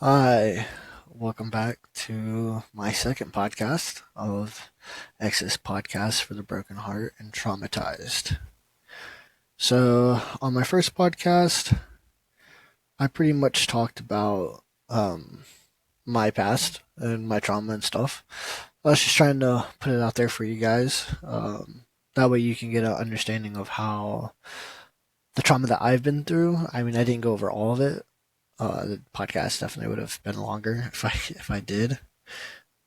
Hi, welcome back to my second podcast of Exodus Podcast for the Broken Heart and Traumatized. So, on my first podcast, I pretty much talked about my past and my trauma and stuff. I was just trying to put it out there for you guys. That way you can get an understanding of how the trauma that I've been through. I mean, I didn't go over all of it. The podcast definitely would have been longer if I did.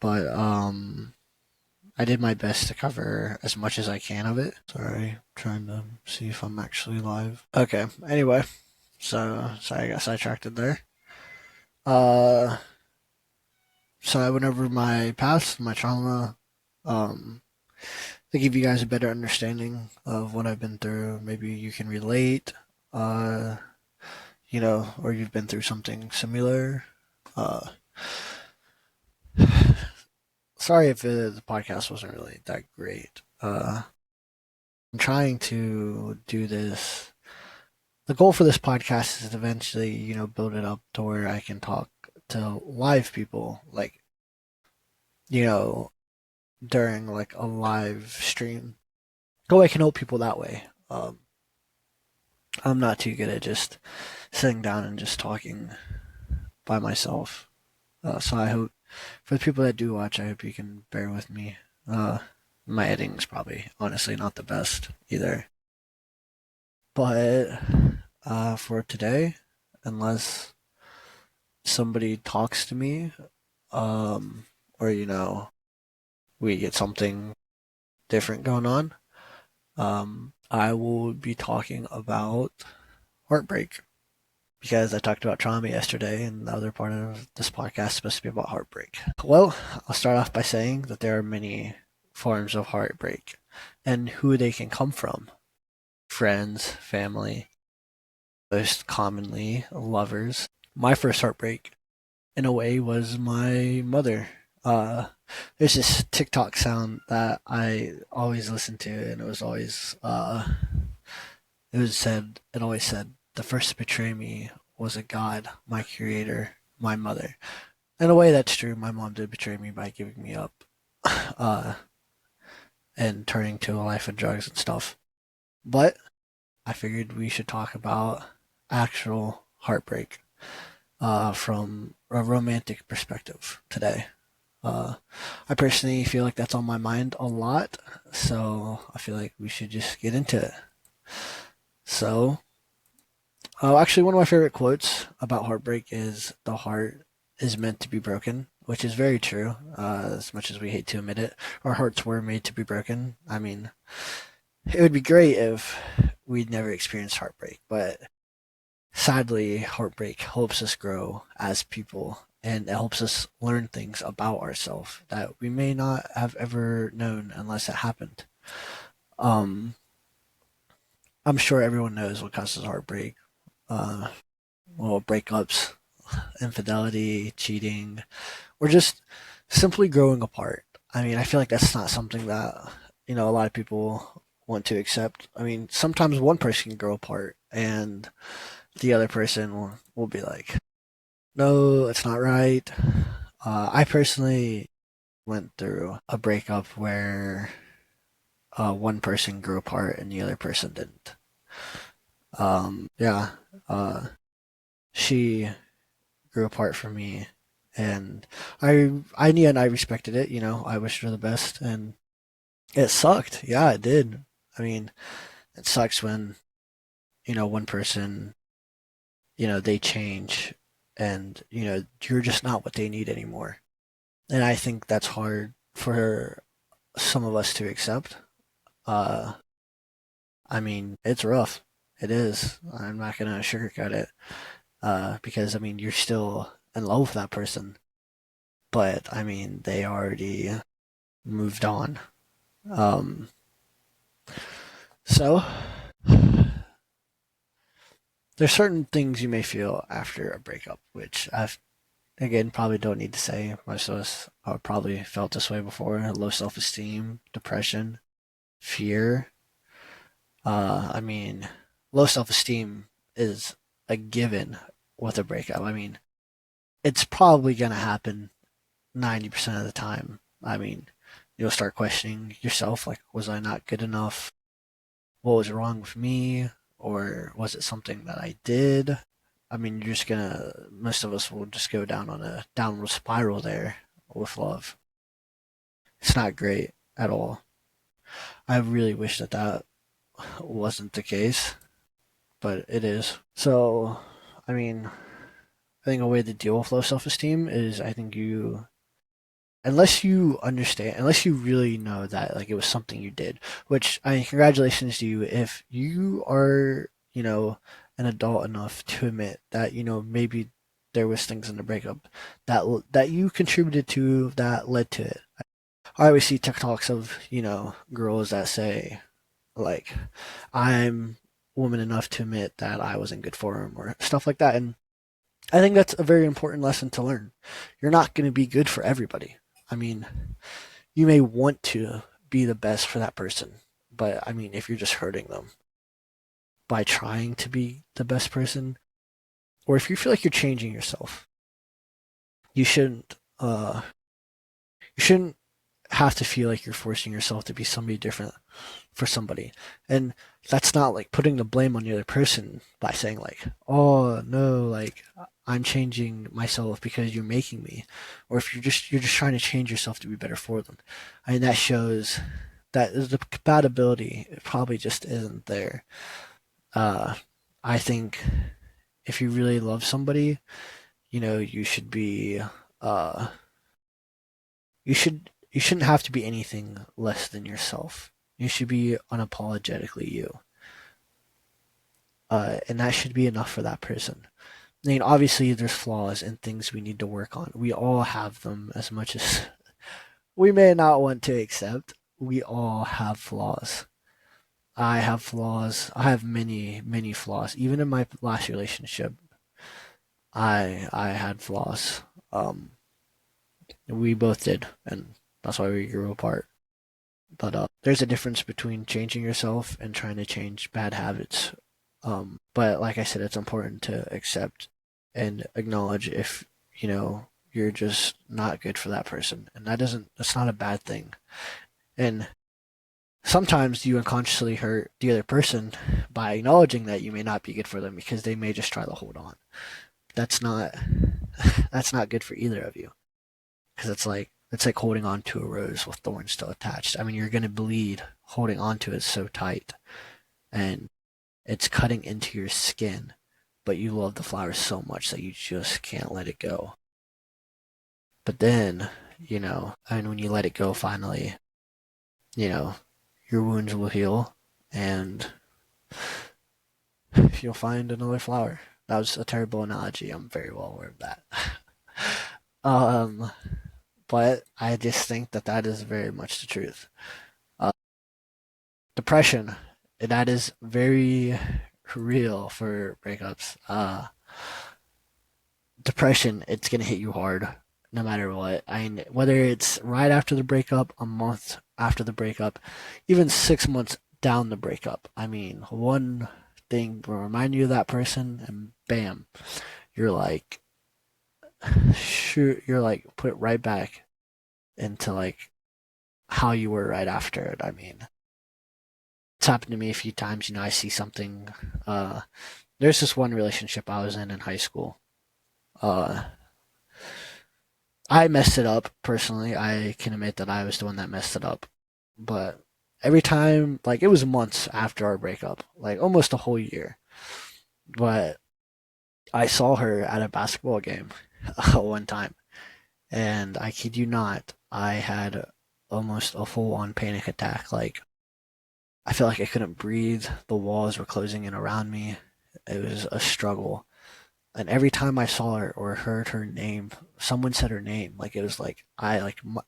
But I did my best to cover as much as I can of it. Sorry, trying to see if I'm actually live. Okay. Anyway, so sorry I got sidetracked there. Uh, so I went over my past, my trauma, um, to give you guys a better understanding of what I've been through. Maybe you can relate, uh, or you've been through something similar. Uh, Sorry if the podcast wasn't really that great. I'm trying to do this. The goal for this podcast is to eventually, build it up to where I can talk to live people, like, you know, during like a live stream. Go, I can help people that way. I'm not too good at just sitting down and just talking by myself. So I hope for the people that do watch, I hope you can bear with me. Uh, my editing's probably honestly not the best either. But for today, unless somebody talks to me, or we get something different going on, I will be talking about heartbreak because I talked about trauma yesterday, and the other part of this podcast is supposed to be about heartbreak. Well, I'll start off by saying that there are many forms of heartbreak and who they can come from: friends, family, most commonly lovers. My first heartbreak, in a way, was my mother. Uh, there's this TikTok sound that I always listen to, and it always said, the first to betray me was a God, my creator, my mother. In a way, that's true. My mom did betray me by giving me up, uh, and turning to a life of drugs and stuff. But I figured we should talk about actual heartbreak, from a romantic perspective today. Uh, I personally feel like that's on my mind a lot, so I feel like we should just get into it. So, actually, one of my favorite quotes about heartbreak is "the heart is meant to be broken," which is very true. As much as we hate to admit it, our hearts were made to be broken. I mean, it would be great if we'd never experienced heartbreak, but sadly, heartbreak helps us grow as people, and it helps us learn things about ourselves that we may not have ever known unless it happened. Um, I'm sure everyone knows what causes heartbreak. Uh, well, breakups, infidelity, cheating, or just simply growing apart. I mean, I feel like that's not something that, a lot of people want to accept. I mean, sometimes one person can grow apart and the other person will be like, no, it's not right. I personally went through a breakup where one person grew apart and the other person didn't. Yeah, uh, she grew apart from me, and I knew and I respected it. I wished her the best, and it sucked. Yeah, it did. I mean, it sucks when one person, they change, and you're just not what they need anymore. And I think that's hard for some of us to accept. Uh, I mean, it's rough. It is. I'm not gonna sugarcoat it. Because I mean, you're still in love with that person, but I mean, they already moved on. Um, so there's certain things you may feel after a breakup, which I've again probably don't need to say. Most of us probably felt this way before: low self-esteem, depression, fear. I mean, low self-esteem is a given with a breakup. I mean, it's probably gonna happen 90% of the time. I mean, you'll start questioning yourself, like, was I not good enough? What was wrong with me? Or was it something that I did? I mean, most of us will just go down on a downward spiral there with love. It's not great at all. I really wish that that wasn't the case, but it is. So, I mean, I think a way to deal with low self esteem is I think unless you understand, unless you really know that like it was something you did, which I mean, congratulations to you if you are, an adult enough to admit that, maybe there was things in the breakup that you contributed to that led to it. I always see TikToks of, girls that say like, I'm woman enough to admit that I wasn't good for him or stuff like that. And I think that's a very important lesson to learn. You're not going to be good for everybody. I mean, you may want to be the best for that person, but I mean, if you're just hurting them by trying to be the best person, or if you feel like you're changing yourself, you shouldn't. You shouldn't have to feel like you're forcing yourself to be somebody different for somebody. And that's not like putting the blame on the other person by saying like, "Oh, no, like I'm changing myself because you're making me." Or if you're just trying to change yourself to be better for them. I mean that shows that the compatibility probably just isn't there. Uh I think if you really love somebody, you should be uh you shouldn't have to be anything less than yourself. You should be unapologetically you. And that should be enough for that person. I mean, obviously, there's flaws and things we need to work on. We all have them as much as we may not want to accept. We all have flaws. I have flaws. I have many, many flaws. Even in my last relationship, I had flaws. Um, we both did, and that's why we grew apart. But there's a difference between changing yourself and trying to change bad habits. But like I said, it's important to accept and acknowledge if you're just not good for that person, and that's not a bad thing. And sometimes you unconsciously hurt the other person by acknowledging that you may not be good for them because they may just try to hold on. That's not that's not good for either of you because it's like holding on to a rose with thorns still attached. I mean, you're gonna bleed holding on to it so tight, and it's cutting into your skin, but you love the flower so much that you just can't let it go. But then, I mean, when you let it go finally, you know, your wounds will heal and you'll find another flower. That was a terrible analogy. I'm very well aware of that. um, but I just think that that is very much the truth. Uh, Depression, that is very real for breakups. Depression, it's gonna hit you hard no matter what. I mean, whether it's right after the breakup, a month after the breakup, even 6 months down the breakup. I mean, one thing will remind you of that person, and bam, you're like, shoot, you're like put right back into like how you were right after it. I mean, it's happened to me a few times. I see something. Uh, there's this one relationship I was in high school. Uh, I messed it up personally. I can admit that I was the one that messed it up. But every time, like it was months after our breakup, like almost a whole year. But I saw her at a basketball game one time, and I kid you not, I had almost a full-on panic attack. Like I felt like I couldn't breathe. The walls were closing in around me. It was a struggle. And every time I saw her or heard her name, someone said her name, like it was like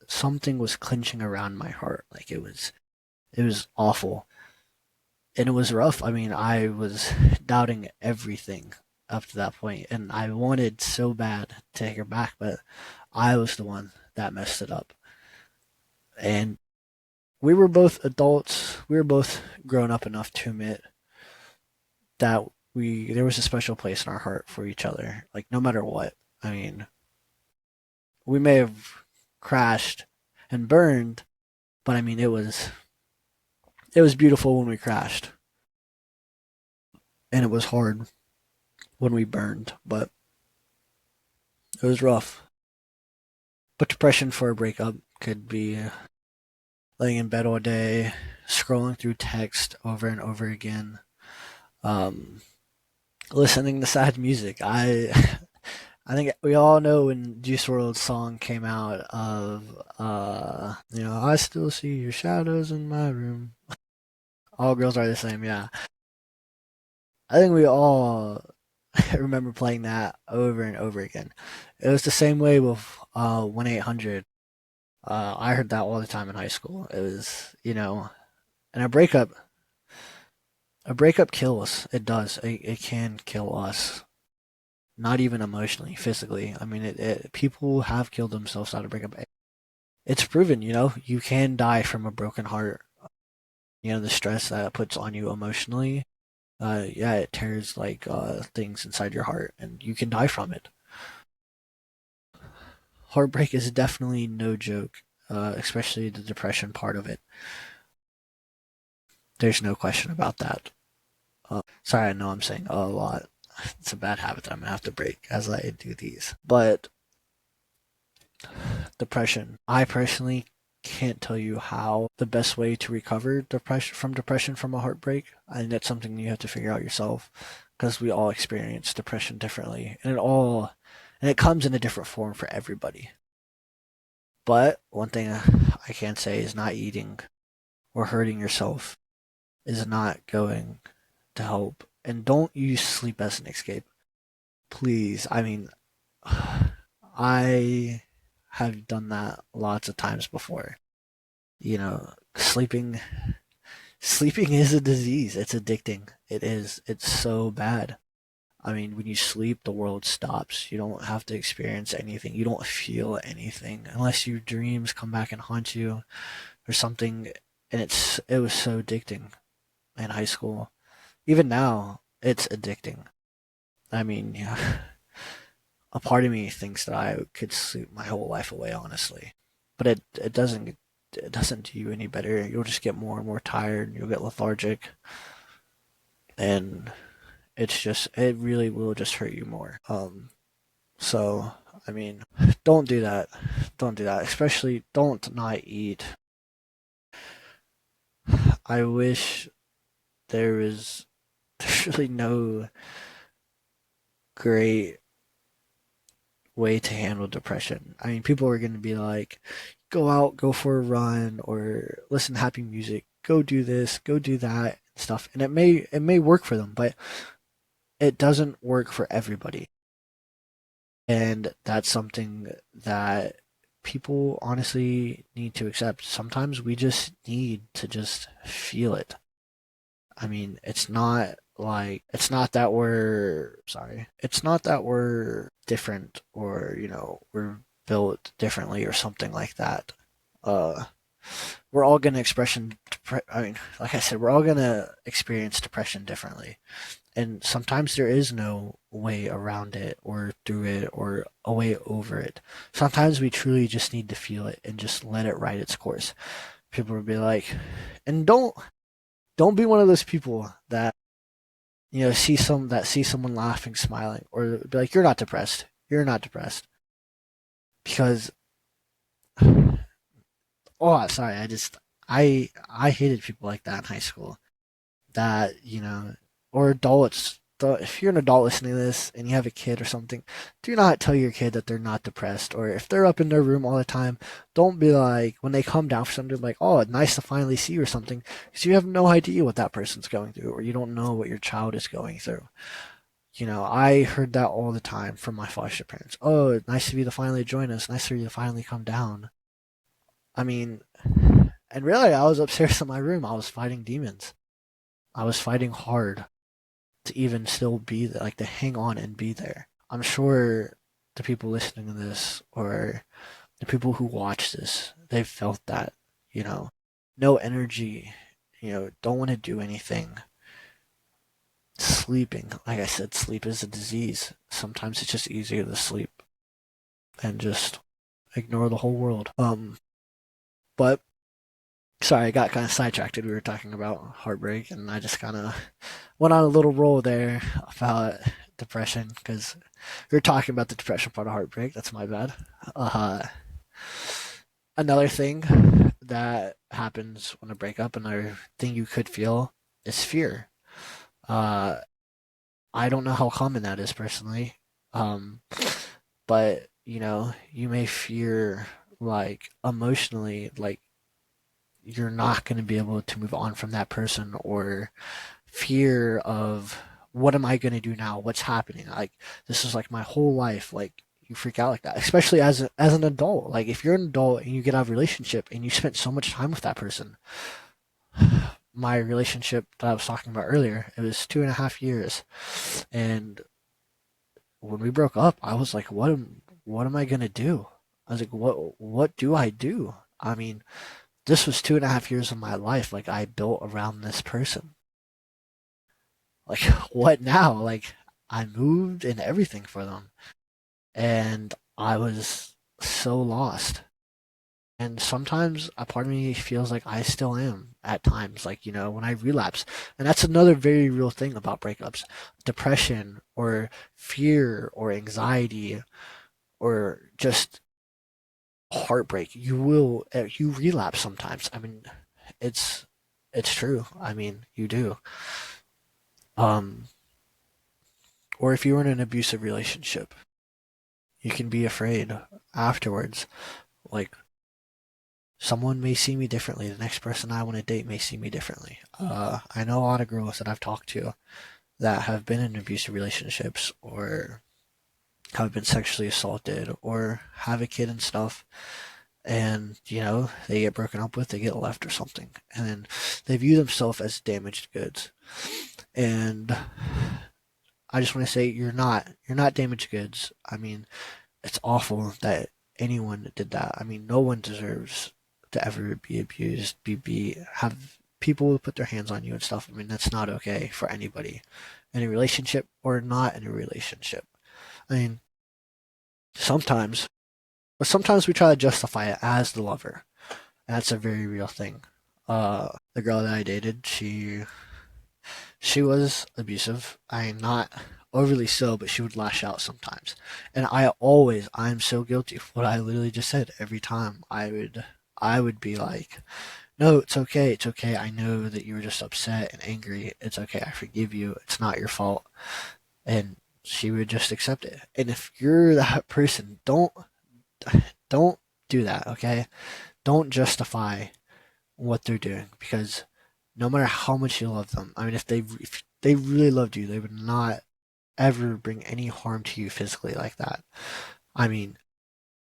something was clenching around my heart. Like it was awful, and it was rough. I mean, I was doubting everything up to that point, and I wanted so bad to take her back, but I was the one that messed it up. And we were both adults. We were both grown up enough to admit that we there was a special place in our heart for each other. Like no matter what. I mean, We may have crashed and burned, but I mean, it was beautiful when we crashed, and it was hard when we burned, but it was rough. But depression for a breakup could be laying in bed all day, scrolling through text over and over again, um, listening to sad music. I think we all know when Juice WRLD's song came out of I still see your shadows in my room. All girls are the same, yeah. I think we all remember playing that over and over again. It was the same way with 1-800. I heard that all the time in high school. It was, and a breakup kills. It does. It can kill us. Not even emotionally, physically. I mean, people have killed themselves out of breakup. It's proven, you can die from a broken heart. The stress that it puts on you emotionally, yeah, it tears like things inside your heart, and you can die from it. Heartbreak is definitely no joke, especially the depression part of it. There's no question about that. Sorry, I know I'm saying a lot. It's a bad habit that I'm gonna have to break as I do these. But depression, I personally can't tell you how the best way to recover depression from a heartbreak. I think that's something you have to figure out yourself because we all experience depression differently, and it comes in a different form for everybody. But one thing I can say is not eating or hurting yourself is not going to help. And don't use sleep as an escape. Please. I mean, I have done that lots of times before. Sleeping is a disease. It's addicting. It is. It's so bad. I mean, when you sleep, the world stops. You don't have to experience anything. You don't feel anything unless your dreams come back and haunt you or something. And it was so addicting in high school. Even now, it's addicting. I mean, yeah, a part of me thinks that I could sleep my whole life away, honestly, but it doesn't do you any better. You'll just get more and more tired. You'll get lethargic, and it really will just hurt you more. So I mean, don't do that. Don't do that. Especially don't not eat. I wish there was there's really no great way to handle depression. I mean, people are going to be like, go out, go for a run, or listen to happy music, go do this, go do that, and stuff. And it may work for them, but it doesn't work for everybody. And that's something that people honestly need to accept. Sometimes we just need to just feel it. I mean, it's not that we're sorry. It's not that we're different or, we're built differently or something like that. Uh we're all gonna I mean, like I said, we're all gonna experience depression differently. And sometimes there is no way around it or through it or a way over it. Sometimes we truly just need to feel it and just let it ride its course. People will be like, and don't be one of those people that see someone laughing, smiling, or be like, "You're not depressed. You're not depressed." Because, oh, sorry, I hated people like that in high school. That or adults. If you're an adult listening to this and you have a kid or something, do not tell your kid that they're not depressed. Or if they're up in their room all the time, don't be like when they come down for something like, "Oh, nice to finally see you" or something, because you have no idea what that person's going through, or you don't know what your child is going through. I heard that all the time from my foster parents. Oh, nice of you to finally join us. Nice of you to finally come down. I mean, and really, I was upstairs in my room. I was fighting demons. I was fighting hard to even still be there, like to hang on and be there. I'm sure the people listening to this or the people who watch this, they've felt that, you know, no energy, don't want to do anything. Sleeping, like I said, sleep is a disease. Sometimes it's just easier to sleep and just ignore the whole world. But sorry, I got kind of sidetracked. We were talking about heartbreak, and I just kind of went on a little roll there about depression because we were talking about the depression part of heartbreak. That's my bad. Uh, Another thing that happens when a breakup, another thing you could feel is fear. Uh, I don't know how common that is personally, um, but you may fear like emotionally, like you're not going to be able to move on from that person, or fear of what am I going to do now? What's happening? Like this is like my whole life. Like you freak out like that, especially as an adult. Like if you're an adult and you get out of a relationship and you spent so much time with that person. My relationship that I was talking about earlier, it was 2.5 years, and when we broke up, I was like, what am I gonna do? I was like, what do I do? I mean, this was 2.5 years of my life, like I built around this person. Like, what now? Like, I moved and everything for them, and I was so lost. And sometimes a part of me feels like I still am at times, like, when I relapse. And that's another very real thing about breakups. Depression or fear or anxiety or just heartbreak. You relapse sometimes. I mean, it's it's true. I mean, you do. Um, or if you're in an abusive relationship, you can be afraid afterwards. Like, someone may see me differently. The next person I want to date may see me differently. I know a lot of girls that I've talked to that have been in abusive relationships or have been sexually assaulted or have a kid and stuff. And, they get broken up with, they get left or something. And then they view themselves as damaged goods. And I just want to say you're not damaged goods. I mean, it's awful that anyone did that. I mean, no one deserves to ever be abused, be beat, have people put their hands on you and stuff. I mean, that's not okay for anybody in a relationship or not in a relationship. I mean, sometimes, but sometimes we try to justify it as the lover. And that's a very real thing. The girl that I dated, she was abusive. I am not overly so, but she would lash out sometimes. And I'm so guilty of what I literally just said. Every time I would be like, no, it's okay, it's okay. I know that you were just upset and angry. It's okay, I forgive you. It's not your fault. And she would just accept it. And if you're that person, don't do that, okay? Don't justify what they're doing because no matter how much you love them, I mean, if they really loved you, they would not ever bring any harm to you physically like that. I mean,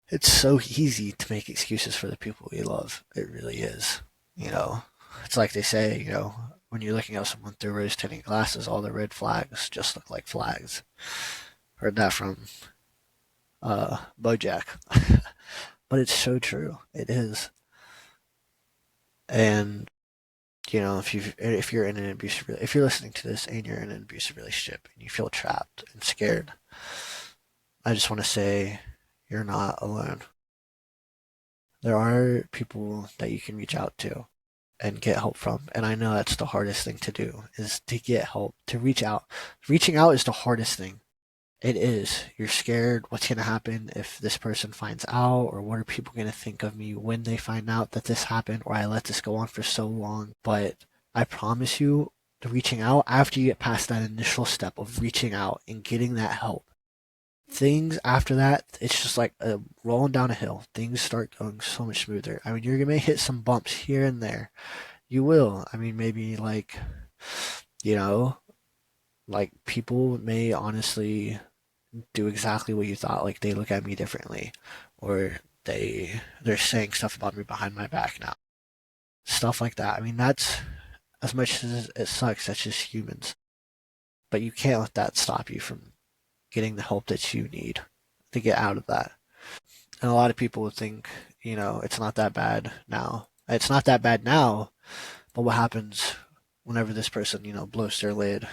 it's so easy to make excuses for the people we love. It really is. You know, it's like they say, when you're looking at someone through rose tinted glasses, all the red flags just look like flags. Heard that from BoJack, but it's so true. It is. And if you're in an if you're listening to this and you're in an abusive relationship and you feel trapped and scared, I just want to say you're not alone. There are people that you can reach out to and get help from, and I know that's the hardest thing to do is to get help, to reach out. Reaching out is the hardest thing. It is. You're scared. What's going to happen if this person finds out, or what are people going to think of me when they find out that this happened, or I let this go on for so long? But I promise you, the reaching out, after you get past that initial step of reaching out and getting that help, things after that, it's just like rolling down a hill. Things start going so much smoother. I mean, you're going to hit some bumps here and there. You will. I mean, maybe you know, like people may honestly do exactly what you thought. Like they look at me differently, or they're saying stuff about me behind my back now. Stuff like that. I mean, that's as much as it sucks. That's just humans. But you can't let that stop you from getting the help that you need to get out of that. And a lot of people would think, it's not that bad now. It's not that bad now, but what happens whenever this person, blows their lid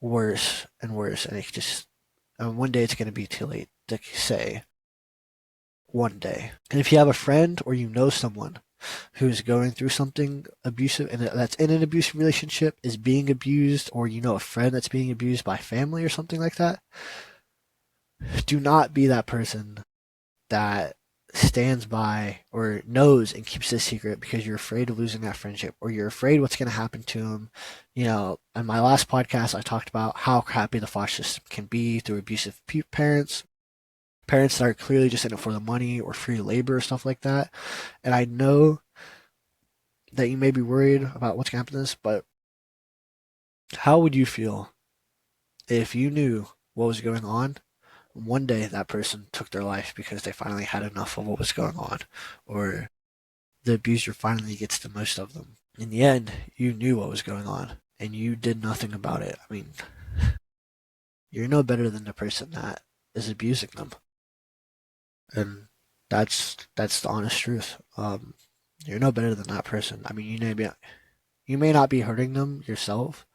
worse and worse, and it just, and one day it's going to be too late to say, one day. And if you have a friend or you know someone who's going through something abusive and that's in an abusive relationship, is being abused, or you know a friend that's being abused by family or something like that, do not be that person that stands by or knows and keeps this secret because you're afraid of losing that friendship, or you're afraid what's going to happen to them. You know, in my last podcast, I talked about how crappy the foster system can be through abusive parents, parents that are clearly just in it for the money or free labor or stuff like that. And I know that you may be worried about what's going to happen to this, but how would you feel if you knew what was going on? One day that person took their life because they finally had enough of what was going on, or the abuser finally gets the most of them. In the end, you knew what was going on and you did nothing about it. I mean, you're no better than the person that is abusing them, and that's the honest truth. You're no better than that person. I mean, you may not be hurting them yourself,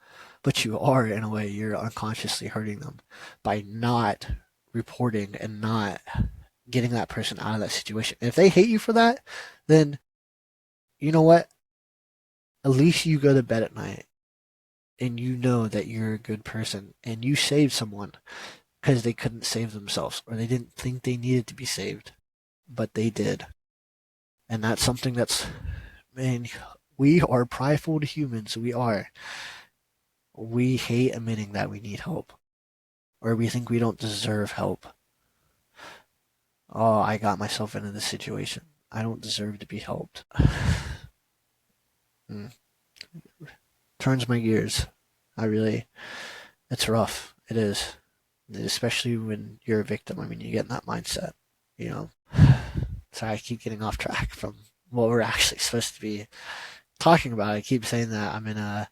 but you are in a way. You're unconsciously hurting them by not reporting and not getting that person out of that situation. And if they hate you for that, then you know what? At least you go to bed at night and you know that you're a good person and you saved someone because they couldn't save themselves or they didn't think they needed to be saved, but they did. And that's something that's, man, we are prideful to humans. We are. We hate admitting that we need help, or we think we don't deserve help. Oh, I got myself into this situation. I don't deserve to be helped. Mm. Turns my gears. I really, it's rough. It is. Especially when you're a victim. I mean, you get in that mindset, you know. Sorry, I keep getting off track from what we're actually supposed to be talking about. I keep saying that I'm gonna,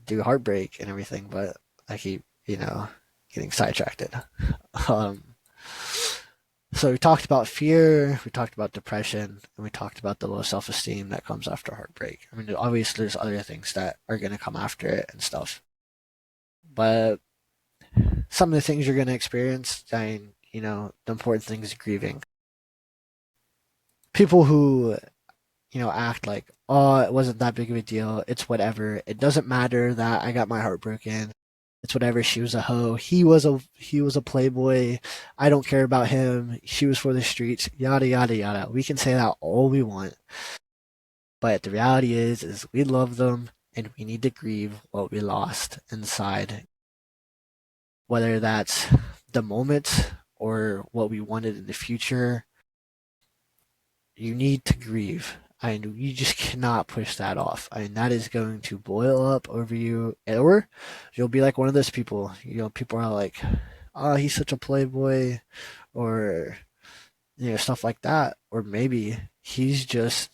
do Heartbreak and everything, but I keep, getting sidetracked. Um, so we talked about fear, we talked about depression, and we talked about the low self-esteem that comes after heartbreak. I mean, obviously there's other things that are gonna come after it and stuff, but some of the things you're gonna experience, I mean, the important thing is grieving. People who act like, oh, it wasn't that big of a deal. It's whatever. It doesn't matter that I got my heart broken. It's whatever. She was a hoe. He was a playboy. I don't care about him. She was for the streets. Yada yada yada. We can say that all we want, but the reality is we love them and we need to grieve what we lost inside. Whether that's the moment or what we wanted in the future, you need to grieve. And you just cannot push that off. I mean, that is going to boil up over you, or you'll be like one of those people. People are like, "Oh, he's such a playboy," or stuff like that. Or maybe he's just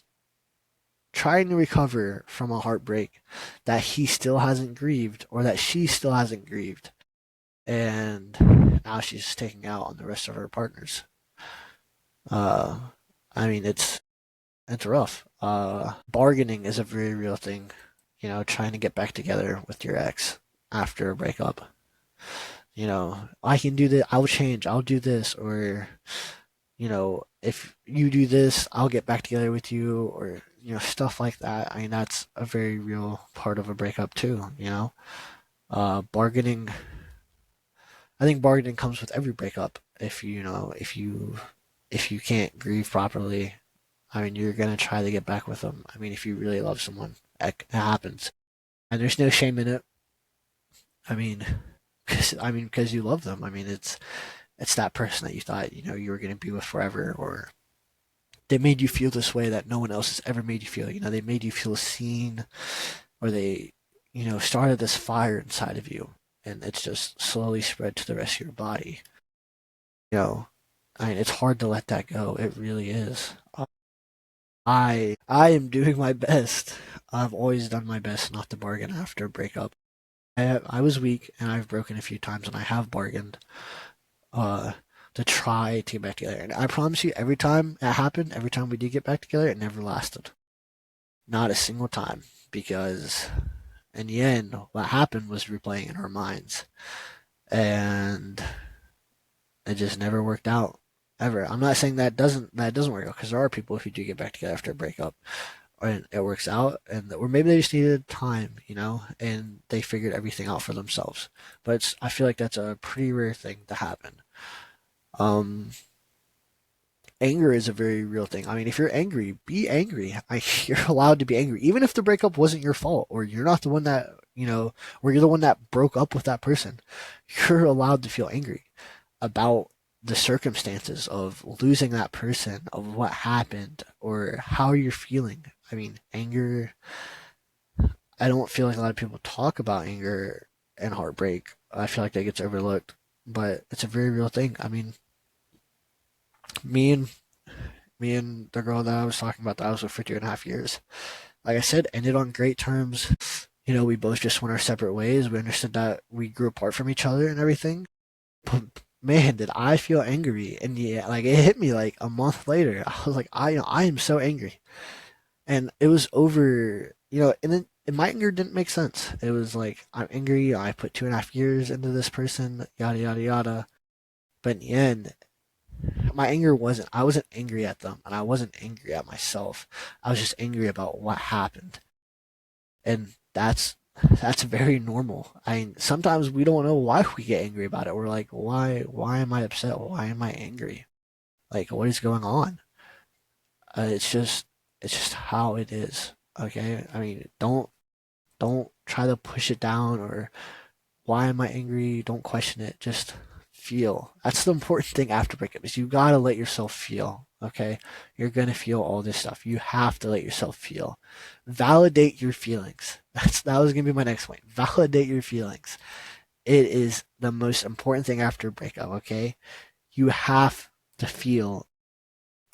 trying to recover from a heartbreak that he still hasn't grieved, or that she still hasn't grieved, and now she's taking out on the rest of her partners. Uh, I mean, it's rough. Bargaining is a very real thing. Trying to get back together with your ex after a breakup. I can do this. I'll change. I'll do this. Or, if you do this, I'll get back together with you. Or, stuff like that. I mean, that's a very real part of a breakup too. Bargaining. I think bargaining comes with every breakup. If you can't grieve properly, I mean, you're gonna try to get back with them. I mean, if you really love someone, it happens, and there's no shame in it. I mean, because you love them. I mean, it's that person that you thought you were gonna be with forever, or they made you feel this way that no one else has ever made you feel. They made you feel seen, or they, started this fire inside of you, and it's just slowly spread to the rest of your body. You know, I mean, it's hard to let that go. It really is. I am doing my best. I've always done my best not to bargain after a breakup. I was weak and I've broken a few times and I have bargained uh to try to get back together. And I promise you, every time it happened, every time we did get back together, it never lasted. Not a single time. Because in the end, what happened was replaying in our minds. And it just never worked out. ever. I'm not saying that doesn't work out, because there are people who do get back together after a breakup and it works out, and or maybe they just needed time, and they figured everything out for themselves. But I feel like that's a pretty rare thing to happen. Um, Anger is a very real thing. I mean, if you're angry, be angry. You're allowed to be angry, even if the breakup wasn't your fault, or you're not the one that or you're the one that broke up with that person. You're allowed to feel angry about the circumstances of losing that person, of what happened, or how you're feeling. I mean, anger. I don't feel like a lot of people talk about anger and heartbreak. I feel like that gets overlooked, but it's a very real thing. I mean, me and me and the girl that I was talking about that I was with for 2.5 years, like I said, ended on great terms. We both just went our separate ways. We understood that we grew apart from each other and everything. But man, did I feel angry. And yeah, like it hit me like a month later. I was like, I am so angry. And it was over, and then and my anger didn't make sense. It was like, I'm angry. I put 2.5 years into this person, yada, yada, yada. But in the end, I wasn't angry at them, and I wasn't angry at myself. I was just angry about what happened. And that's very normal. I mean, sometimes we don't know why we get angry about it. We're like, why am I upset? Why am I angry? Like, what is going on? It's just how it is. Okay. I mean, don't try to push it down, or why am I angry? Don't question it. Just feel. That's the important thing after breakup, is you gotta let yourself feel. Okay, you're gonna feel all this stuff. You have to let yourself feel. Validate your feelings. That was gonna be my next point. Validate your feelings. It is the most important thing after a breakup. Okay, you have to feel.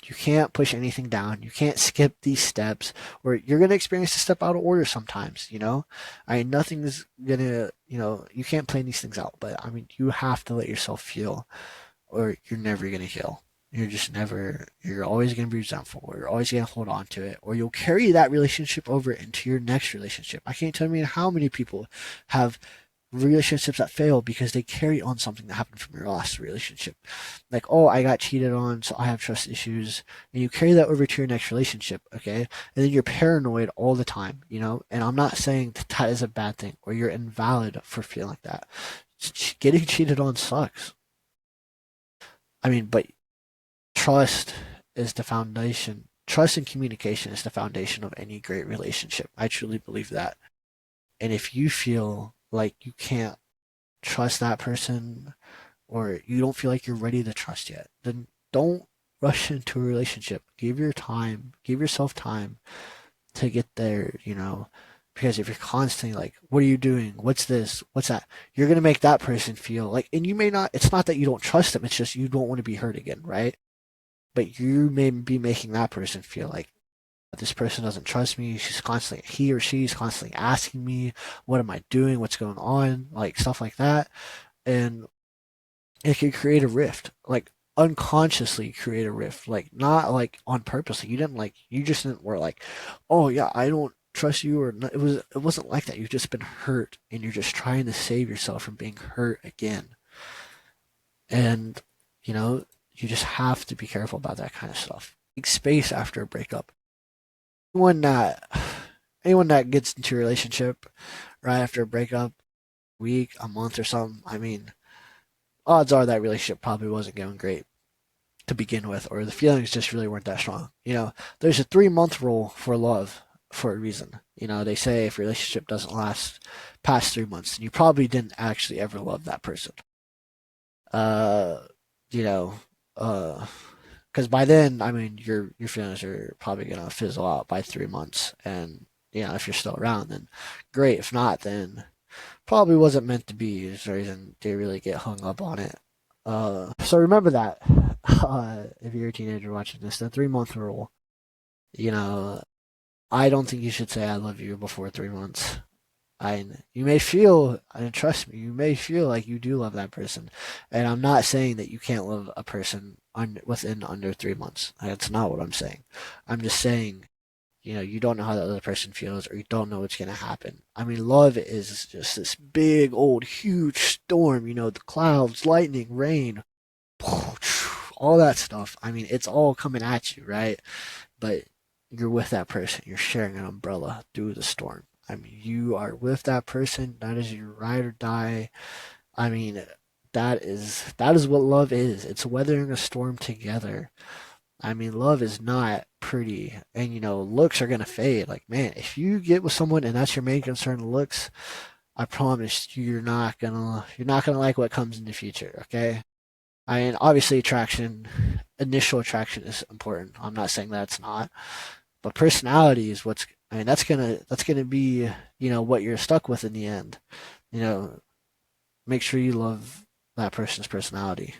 You can't push anything down. You can't skip these steps, or you're going to experience a step out of order sometimes. I mean, nothing's going to, you can't plan these things out, but I mean, you have to let yourself feel, or you're never going to heal. You're always going to be resentful, or you're always going to hold on to it, or you'll carry that relationship over into your next relationship. I can't tell you how many people have relationships that fail because they carry on something that happened from your last relationship. Like, oh, I got cheated on, so I have trust issues. And you carry that over to your next relationship, okay? And then you're paranoid all the time. And I'm not saying that is a bad thing, or you're invalid for feeling like that. Getting cheated on sucks. I mean, but trust is the foundation. Trust and communication is the foundation of any great relationship. I truly believe that. And if you feel like you can't trust that person, or you don't feel like you're ready to trust yet, then don't rush into a relationship. Give yourself time to get there. Because if you're constantly like, what are you doing? What's this? What's that? You're going to make that person feel like, and you may not, it's not that you don't trust them, it's just you don't want to be hurt again, right? But you may be making that person feel like, this person doesn't trust me. He or she's constantly asking me, what am I doing? What's going on? Like stuff like that. And it could create a rift, like unconsciously create a rift, like not like on purpose. Like you just didn't were like, oh yeah, I don't trust you, or not. It wasn't like that. You've just been hurt, and you're just trying to save yourself from being hurt again. And you know, you just have to be careful about that kind of stuff. Take space after a breakup. Anyone that anyone that gets into a relationship right after a breakup, week, a month or something, I mean, odds are that relationship probably wasn't going great to begin with, or the feelings just really weren't that strong. There's a 3 month rule for love for a reason. They say if a relationship doesn't last past 3 months, then you probably didn't actually ever love that person. Uh, you know, because by then, I mean, your feelings are probably gonna fizzle out by 3 months, and if you're still around, then great. If not, then probably wasn't meant to be. Is the reason they really get hung up on it. So remember that. If you're a teenager watching this, the 3 month rule. You know, I don't think you should say I love you before 3 months. You may feel, and trust me, you may feel like you do love that person, and I'm not saying that you can't love a person within under 3 months. That's not what I'm saying. I'm just saying, you don't know how the other person feels, or you don't know what's gonna happen. I mean, love is just this big, old, huge storm. The clouds, lightning, rain, all that stuff. I mean, it's all coming at you, right? But you're with that person. You're sharing an umbrella through the storm. I mean, you are with that person. That is your ride or die. I mean, that is what love is. It's weathering a storm together. I mean, love is not pretty, and looks are gonna fade. Like, man, if you get with someone and that's your main concern, looks, I promise you're not gonna like what comes in the future. Okay. I mean, obviously, initial attraction is important. I'm not saying that it's not, but personality is what's. I mean, that's gonna be what you're stuck with in the end. You know, make sure you love that person's personality.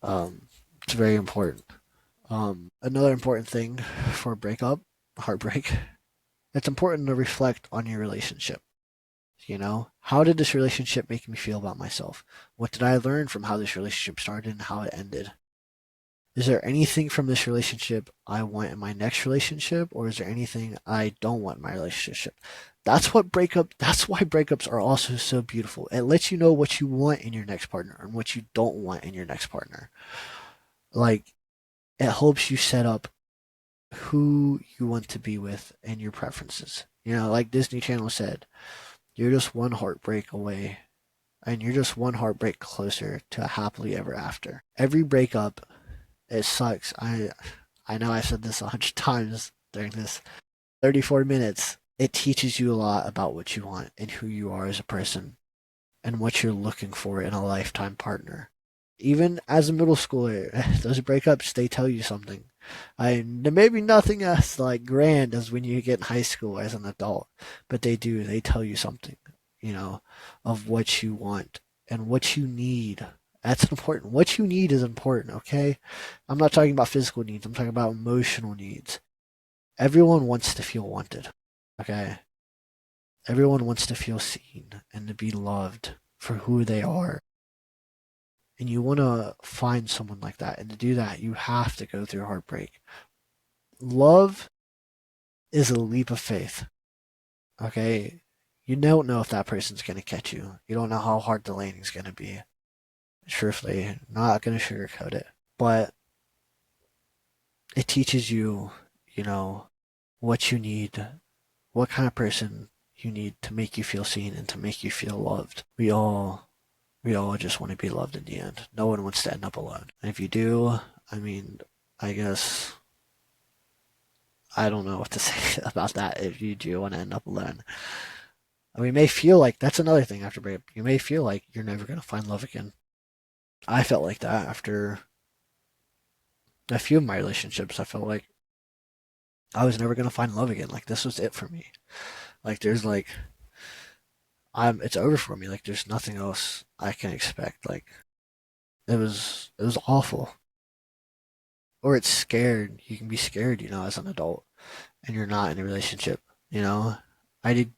It's very important. Another important thing for a breakup, heartbreak, it's important to reflect on your relationship. How did this relationship make me feel about myself? What did I learn from how this relationship started and how it ended? Is there anything from this relationship I want in my next relationship, or is there anything I don't want in my relationship? That's why breakups are also so beautiful. It lets you know what you want in your next partner and what you don't want in your next partner. Like, it helps you set up who you want to be with and your preferences. Like Disney Channel said, you're just one heartbreak away, and you're just one heartbreak closer to a happily ever after. Every breakup, it sucks. I know I said this 100 times during this 34 minutes. It teaches you a lot about what you want and who you are as a person and what you're looking for in a lifetime partner. Even as a middle schooler, those breakups, they tell you something. Maybe nothing as like grand as when you get in high school as an adult, but they do. They tell you something, you know, of what you want and what you need. That's important. What you need is important, okay? I'm not talking about physical needs. I'm talking about emotional needs. Everyone wants to feel wanted, okay? Everyone wants to feel seen and to be loved for who they are. And you want to find someone like that. And to do that, you have to go through heartbreak. Love is a leap of faith, okay? You don't know if that person's going to catch you. You don't know how hard the landing's going to be. Truthfully, not going to sugarcoat it. But it teaches you, you know, what you need, what kind of person you need to make you feel seen and to make you feel loved. We all just want to be loved in the end. No one wants to end up alone. And if you do, I mean, I guess I don't know what to say about that if you do want to end up alone. I mean, you may feel like that's another thing after breakup. You may feel like you're never going to find love again. I felt like that after a few of my relationships. I felt like I was never going to find love again. Like, this was it for me. Like, it's over for me. Like, there's nothing else I can expect. Like, it was awful. Or it's scared. You can be scared, as an adult, and you're not in a relationship. You know, I did.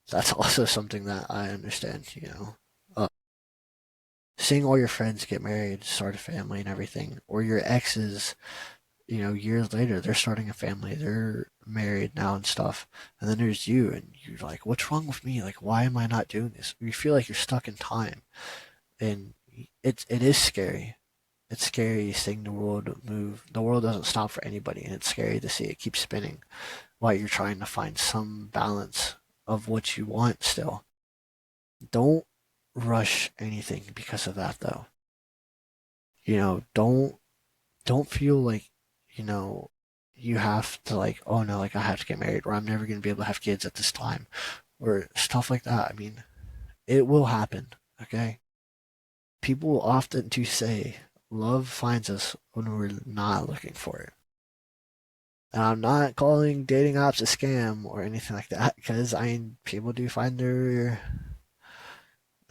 That's also something that I understand. Seeing all your friends get married, start a family, and everything, or your exes, years later, they're starting a family, they're married now and stuff, and then there's you, and you're like, what's wrong with me? Like, why am I not doing this? You feel like you're stuck in time, and it is scary. It's scary seeing the world move. The world doesn't stop for anybody, and it's scary to see it keep spinning while you're trying to find some balance of what you want still. Don't rush anything because of that, though. Don't feel like, you know, you have to, like, oh no, like I have to get married or I'm never going to be able to have kids at this time or stuff like that. I mean, it will happen, okay? People often do say love finds us when we're not looking for it. And I'm not calling dating apps a scam or anything like that because I mean people do find their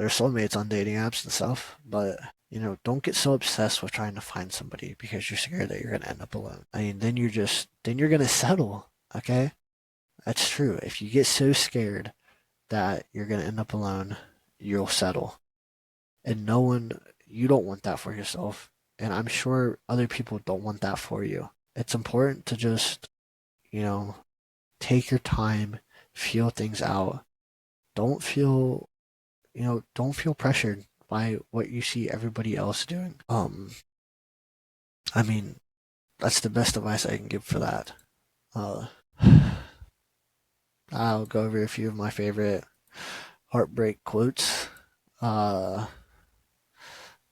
soulmates on dating apps and stuff, but don't get so obsessed with trying to find somebody because you're scared that you're gonna end up alone. I mean, then you're gonna settle. Okay, that's true. If you get so scared that you're gonna end up alone, you'll settle. And you don't want that for yourself. And I'm sure other people don't want that for you. It's important to just, you know, take your time, feel things out. Don't feel, don't feel pressured by what you see everybody else doing. I mean, that's the best advice I can give for that. Uh, I'll go over a few of my favorite heartbreak quotes uh,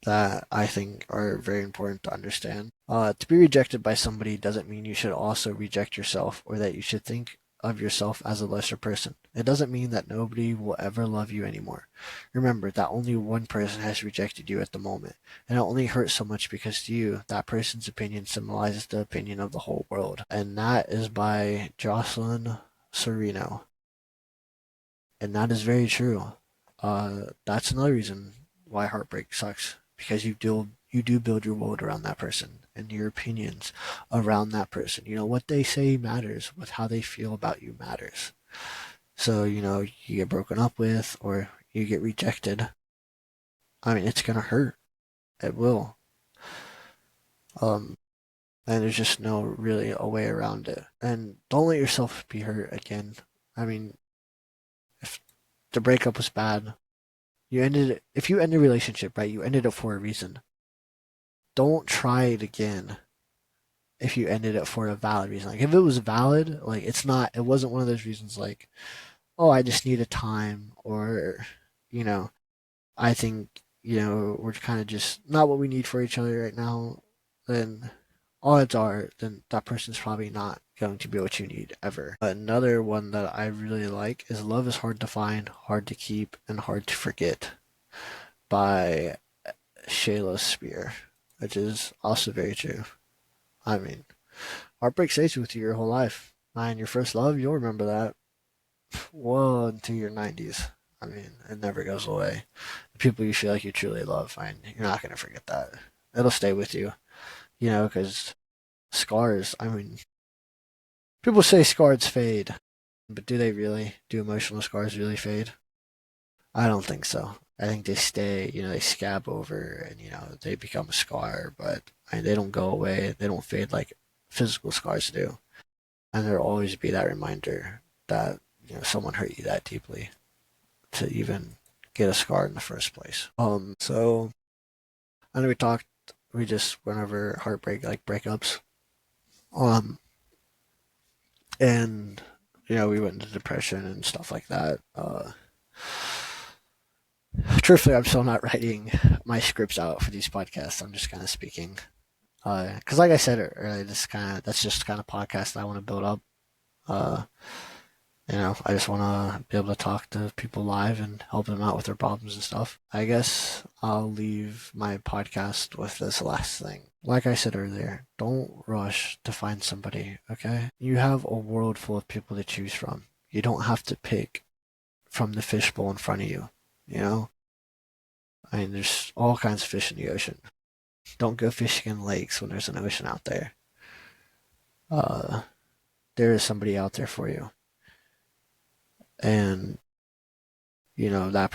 that I think are very important to understand. To be rejected by somebody doesn't mean you should also reject yourself or that you should think of yourself as a lesser person. It doesn't mean that nobody will ever love you anymore. Remember that only one person has rejected you at the moment, and it only hurts so much because to you, that person's opinion symbolizes the opinion of the whole world. And that is by Jocelyn Sereno. And that is very true. That's another reason why heartbreak sucks because you do build your world around that person and your opinions around that person. You know what they say matters. What how they feel about you matters. So you get broken up with or you get rejected. I mean, it's gonna hurt. It will. Um, and there's just no really a way around it. And don't let yourself be hurt again. I mean, if the breakup was bad, if you end a relationship, right, you ended it for a reason. Don't try it again if you ended it for a valid reason. Like if it was valid, like it wasn't one of those reasons like, oh, I just need a time or, you know, I think, we're kind of just not what we need for each other right now, then odds are then that person's probably not going to be what you need ever. Another one that I really like is love is hard to find, hard to keep, and hard to forget by Shayla Spear, which is also very true. I mean, heartbreak stays with you your whole life. And your first love, you'll remember that well into your 90s. I mean, it never goes away. The people you feel like you truly love, I mean, you're not going to forget that. It'll stay with you, because scars, I mean, people say scars fade, but do they really? Do emotional scars really fade? I don't think so. I think they stay, they scab over and, they become a scar, but I mean, they don't go away. They don't fade like physical scars do. And there'll always be that reminder that, someone hurt you that deeply to even get a scar in the first place. So I know we just went over heartbreak, like breakups. Um, and, we went into depression and stuff like that. Truthfully, I'm still not writing my scripts out for these podcasts. I'm just kind of speaking. Because like I said earlier, that's just kind of podcast I want to build up. Uh, I just want to be able to talk to people live and help them out with their problems and stuff. I guess I'll leave my podcast with this last thing. Like I said earlier, don't rush to find somebody, okay? You have a world full of people to choose from. You don't have to pick from the fishbowl in front of you, you know? I mean, there's all kinds of fish in the ocean. Don't go fishing in lakes when there's an ocean out there. Uh, there is somebody out there for you. And, that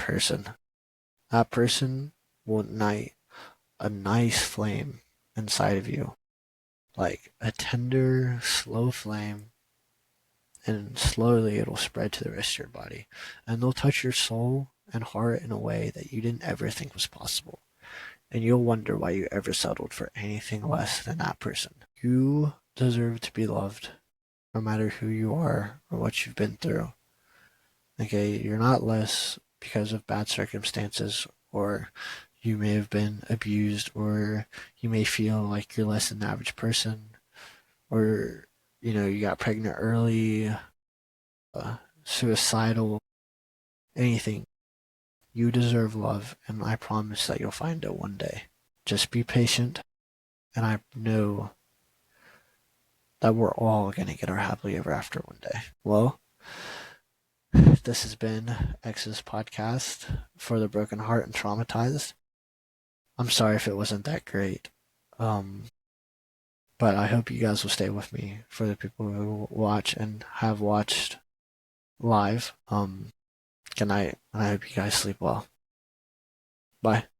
person will ignite a nice flame inside of you. Like a tender, slow flame. And slowly it'll spread to the rest of your body. And they'll touch your soul and heart in a way that you didn't ever think was possible. And you'll wonder why you ever settled for anything less than that person. You deserve to be loved, no matter who you are or what you've been through. Okay, you're not less because of bad circumstances, or you may have been abused, or you may feel like you're less than the average person, or you got pregnant early, suicidal, anything. You deserve love, and I promise that you'll find it one day. Just be patient, and I know that we're all going to get our happily ever after one day. Well, this has been X's podcast for the broken heart and traumatized. I'm sorry if it wasn't that great. Um, but I hope you guys will stay with me for the people who watch and have watched live. Good night, and I hope you guys sleep well. Bye.